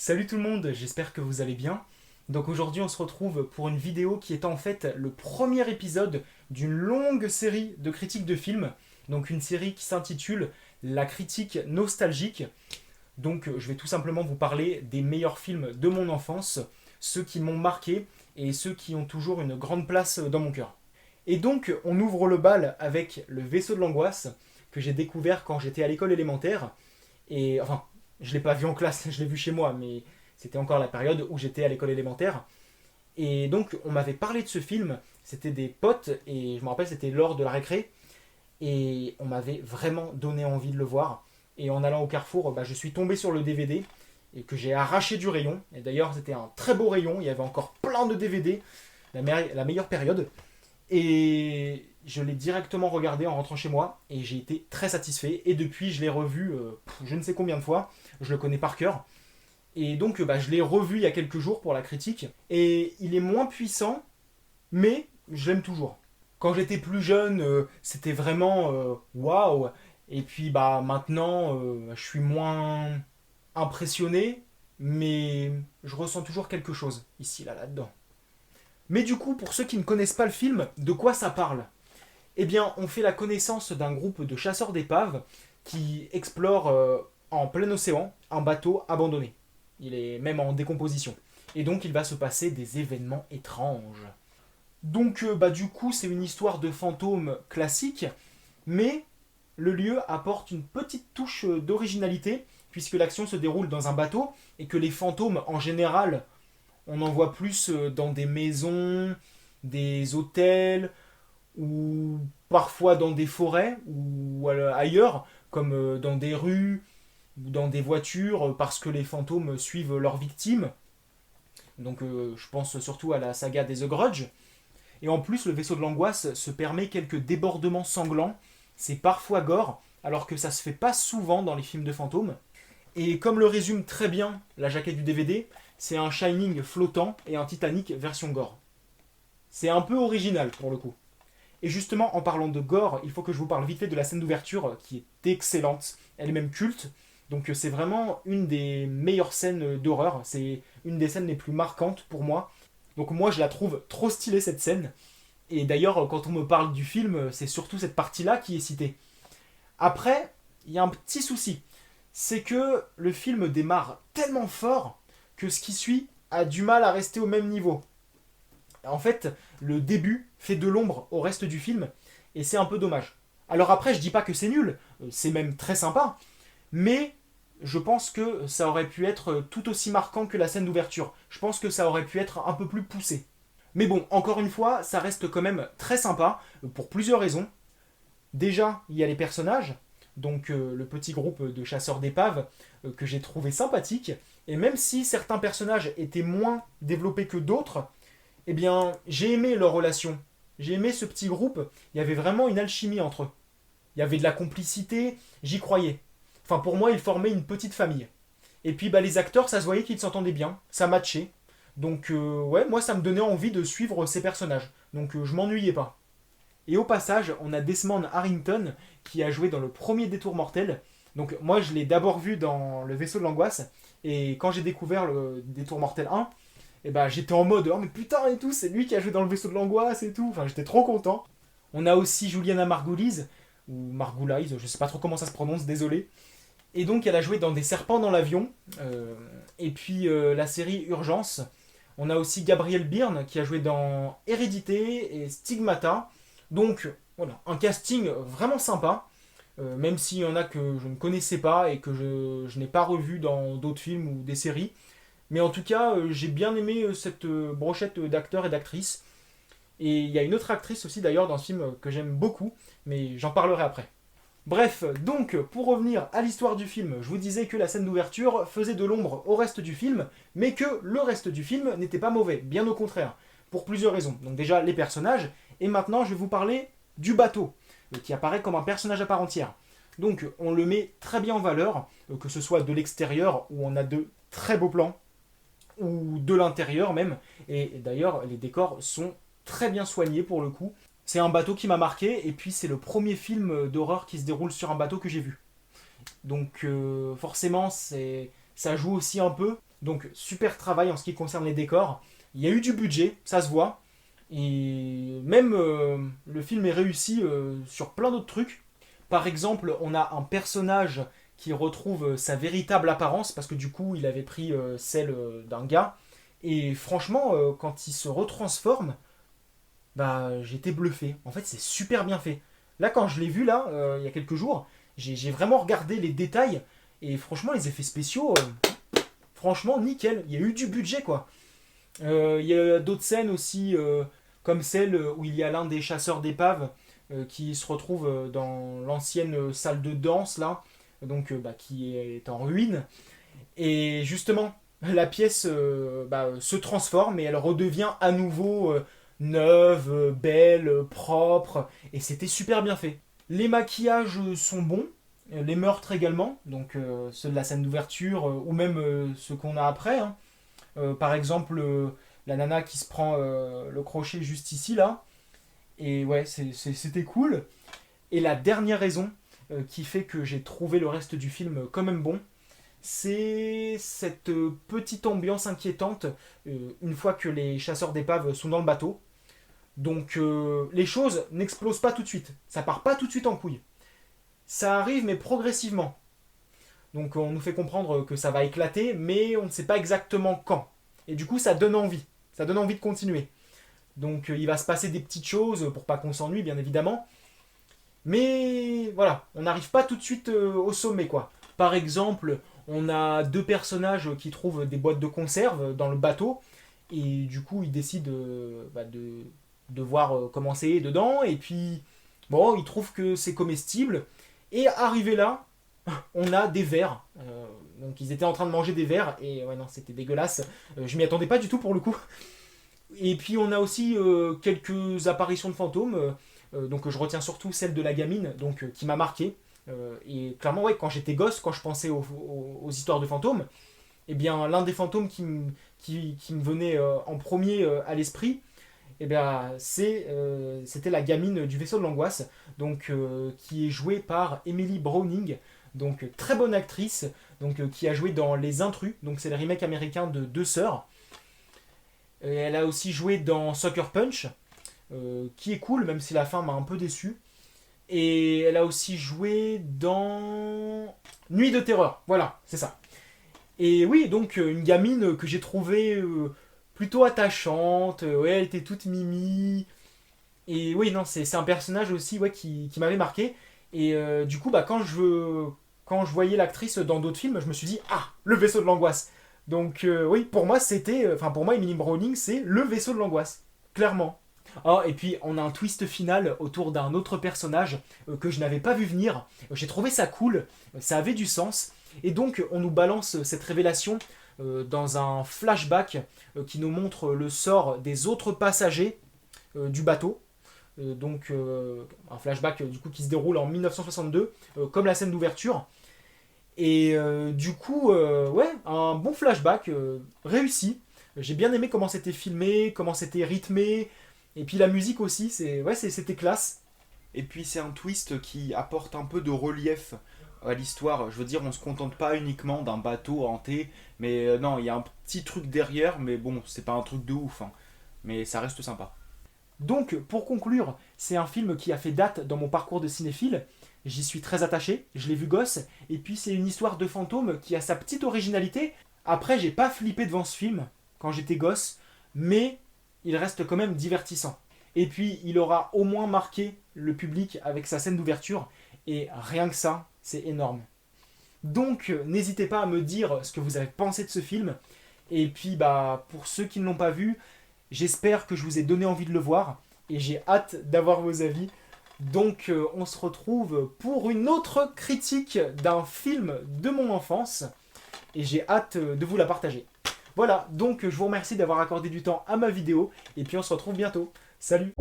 Salut tout le monde, j'espère que vous allez bien. Donc aujourd'hui on se retrouve pour une vidéo qui est en fait le premier épisode d'une longue série de critiques de films. Donc une série qui s'intitule La critique nostalgique. Donc je vais tout simplement vous parler des meilleurs films de mon enfance, ceux qui m'ont marqué et ceux qui ont toujours une grande place dans mon cœur. Et donc on ouvre le bal avec Le Vaisseau de l'angoisse que j'ai découvert quand j'étais à l'école élémentaire. Et enfin, je l'ai pas vu en classe, je l'ai vu chez moi, mais c'était encore la période où j'étais à l'école élémentaire. Et donc, on m'avait parlé de ce film, c'était des potes, et je me rappelle, c'était lors de la récré, et on m'avait vraiment donné envie de le voir. Et en allant au Carrefour, je suis tombé sur le DVD, et que j'ai arraché du rayon. Et d'ailleurs, c'était un très beau rayon, il y avait encore plein de DVD, la meilleure période. Et je l'ai directement regardé en rentrant chez moi et j'ai été très satisfait. Et depuis, je l'ai revu je ne sais combien de fois. Je le connais par cœur. Et donc, je l'ai revu il y a quelques jours pour la critique. Et il est moins puissant, mais je l'aime toujours. Quand j'étais plus jeune, c'était vraiment waouh. Et puis, maintenant, je suis moins impressionné, mais je ressens toujours quelque chose ici, là-dedans. Mais du coup, pour ceux qui ne connaissent pas le film, de quoi ça parle? Eh bien, on fait la connaissance d'un groupe de chasseurs d'épaves qui explore en plein océan un bateau abandonné. Il est même en décomposition. Et donc, il va se passer des événements étranges. Donc, du coup, c'est une histoire de fantômes classique, mais le lieu apporte une petite touche d'originalité, puisque l'action se déroule dans un bateau, et que les fantômes, en général, on en voit plus dans des maisons, des hôtels, ou parfois dans des forêts, ou ailleurs, comme dans des rues, ou dans des voitures, parce que les fantômes suivent leurs victimes. Donc je pense surtout à la saga des The Grudge. Et en plus, le vaisseau de l'angoisse se permet quelques débordements sanglants. C'est parfois gore, alors que ça se fait pas souvent dans les films de fantômes. Et comme le résume très bien la jaquette du DVD, c'est un Shining flottant et un Titanic version gore. C'est un peu original pour le coup. Et justement, en parlant de gore, il faut que je vous parle vite fait de la scène d'ouverture qui est excellente. Elle est même culte. Donc c'est vraiment une des meilleures scènes d'horreur. C'est une des scènes les plus marquantes pour moi. Donc moi je la trouve trop stylée cette scène. Et d'ailleurs quand on me parle du film, c'est surtout cette partie-là qui est citée. Après, il y a un petit souci. C'est que le film démarre tellement fort que ce qui suit a du mal à rester au même niveau. En fait, le début fait de l'ombre au reste du film, et c'est un peu dommage. Alors après, je dis pas que c'est nul, c'est même très sympa, mais je pense que ça aurait pu être tout aussi marquant que la scène d'ouverture. Je pense que ça aurait pu être un peu plus poussé. Mais bon, encore une fois, ça reste quand même très sympa, pour plusieurs raisons. Déjà, il y a les personnages, donc le petit groupe de chasseurs d'épaves que j'ai trouvé sympathique, et même si certains personnages étaient moins développés que d'autres, eh bien, j'ai aimé leur relation. J'ai aimé ce petit groupe. Il y avait vraiment une alchimie entre eux. Il y avait de la complicité, j'y croyais. Enfin, pour moi, ils formaient une petite famille. Et puis, les acteurs, ça se voyait qu'ils s'entendaient bien, ça matchait. Donc, ouais, moi, ça me donnait envie de suivre ces personnages. Donc, je m'ennuyais pas. Et au passage, on a Desmond Harrington qui a joué dans le premier Détour mortel. Donc, moi, je l'ai d'abord vu dans Le Vaisseau de l'angoisse. Et quand j'ai découvert le Détour mortel 1, et j'étais en mode oh mais putain et tout, c'est lui qui a joué dans le vaisseau de l'angoisse et tout. Enfin, j'étais trop content. On a aussi Juliana Margulies, ou Margulies, je sais pas trop comment ça se prononce, désolé. Et donc elle a joué dans Des serpents dans l'avion. Et puis la série Urgence. On a aussi Gabriel Byrne qui a joué dans Hérédité et Stigmata. Donc voilà, un casting vraiment sympa. Même s'il y en a que je ne connaissais pas et que je n'ai pas revu dans d'autres films ou des séries. Mais en tout cas, j'ai bien aimé cette brochette d'acteurs et d'actrices. Et il y a une autre actrice aussi d'ailleurs dans ce film que j'aime beaucoup, mais j'en parlerai après. Bref, donc pour revenir à l'histoire du film, je vous disais que la scène d'ouverture faisait de l'ombre au reste du film, mais que le reste du film n'était pas mauvais, bien au contraire, pour plusieurs raisons. Donc déjà les personnages, et maintenant je vais vous parler du bateau, qui apparaît comme un personnage à part entière. Donc on le met très bien en valeur, que ce soit de l'extérieur où on a de très beaux plans, ou de l'intérieur même. Et d'ailleurs, les décors sont très bien soignés pour le coup. C'est un bateau qui m'a marqué, et puis c'est le premier film d'horreur qui se déroule sur un bateau que j'ai vu. Donc forcément, ça joue aussi un peu. Donc super travail en ce qui concerne les décors. Il y a eu du budget, ça se voit. Et même le film est réussi sur plein d'autres trucs. Par exemple, on a un personnage qui retrouve sa véritable apparence, parce que du coup, il avait pris celle d'un gars. Et franchement, quand il se retransforme, bah j'étais bluffé. En fait, c'est super bien fait. Là, quand je l'ai vu, là, il y a quelques jours, j'ai vraiment regardé les détails. Et franchement, les effets spéciaux, franchement, nickel. Il y a eu du budget, quoi. Il y a d'autres scènes aussi, comme celle où il y a l'un des chasseurs d'épaves qui se retrouve dans l'ancienne salle de danse, là, donc bah, qui est en ruine. Et justement, la pièce se transforme et elle redevient à nouveau neuve, belle, propre. Et c'était super bien fait. Les maquillages sont bons, les meurtres également, donc ceux de la scène d'ouverture ou même ceux qu'on a après, hein. Par exemple, la nana qui se prend le crochet juste ici, là. Et ouais, c'était cool. Et la dernière raison qui fait que j'ai trouvé le reste du film quand même bon, c'est cette petite ambiance inquiétante une fois que les chasseurs d'épaves sont dans le bateau. Donc les choses n'explosent pas tout de suite. Ça part pas tout de suite en couille. Ça arrive mais progressivement. Donc on nous fait comprendre que ça va éclater, mais on ne sait pas exactement quand. Et du coup ça donne envie. Ça donne envie de continuer. Donc il va se passer des petites choses pour pas qu'on s'ennuie bien évidemment. Mais voilà, on n'arrive pas tout de suite au sommet quoi. Par exemple, on a deux personnages qui trouvent des boîtes de conserve dans le bateau. Et du coup ils décident de voir comment c'est dedans. Et puis bon, ils trouvent que c'est comestible. Et arrivé là, on a des vers. Donc ils étaient en train de manger des vers. Et ouais non, c'était dégueulasse. Je m'y attendais pas du tout pour le coup. Et puis on a aussi quelques apparitions de fantômes. Donc je retiens surtout celle de la gamine, donc qui m'a marqué. Et clairement, ouais, quand j'étais gosse, quand je pensais aux histoires de fantômes, eh bien l'un des fantômes qui me venait en premier à l'esprit, eh bien c'était la gamine du vaisseau de l'angoisse, donc qui est jouée par Emily Browning, donc très bonne actrice, donc qui a joué dans Les Intrus, donc c'est le remake américain de Deux Sœurs. Et elle a aussi joué dans Sucker Punch, qui est cool, même si la fin m'a un peu déçu. Et elle a aussi joué dans Nuit de terreur, voilà, c'est ça. Et oui, donc une gamine que j'ai trouvée plutôt attachante, ouais, elle était toute mimi. Et oui, non, c'est un personnage aussi ouais, qui m'avait marqué. Et du coup, bah, quand je voyais l'actrice dans d'autres films, je me suis dit, ah, le vaisseau de l'angoisse. Donc oui, pour moi, pour moi, Emily Browning, c'est le vaisseau de l'angoisse, clairement. Oh, et puis on a un twist final autour d'un autre personnage que je n'avais pas vu venir. J'ai trouvé ça cool, ça avait du sens. Et donc on nous balance cette révélation dans un flashback qui nous montre le sort des autres passagers du bateau. Un flashback du coup qui se déroule en 1962, comme la scène d'ouverture. Et du coup, ouais, un bon flashback réussi. J'ai bien aimé comment c'était filmé, comment c'était rythmé. Et puis la musique aussi, c'était classe. Et puis c'est un twist qui apporte un peu de relief à l'histoire. Je veux dire, on se contente pas uniquement d'un bateau hanté, mais non, il y a un petit truc derrière, mais bon, c'est pas un truc de ouf, hein. Mais ça reste sympa. Donc, pour conclure, c'est un film qui a fait date dans mon parcours de cinéphile. J'y suis très attaché, je l'ai vu gosse, et puis c'est une histoire de fantôme qui a sa petite originalité. Après, j'ai pas flippé devant ce film quand j'étais gosse, mais il reste quand même divertissant. Et puis, il aura au moins marqué le public avec sa scène d'ouverture, et rien que ça, c'est énorme. Donc, n'hésitez pas à me dire ce que vous avez pensé de ce film. Et puis, bah, pour ceux qui ne l'ont pas vu, j'espère que je vous ai donné envie de le voir, et j'ai hâte d'avoir vos avis. Donc, on se retrouve pour une autre critique d'un film de mon enfance, et j'ai hâte de vous la partager. Voilà, donc je vous remercie d'avoir accordé du temps à ma vidéo, et puis on se retrouve bientôt. Salut!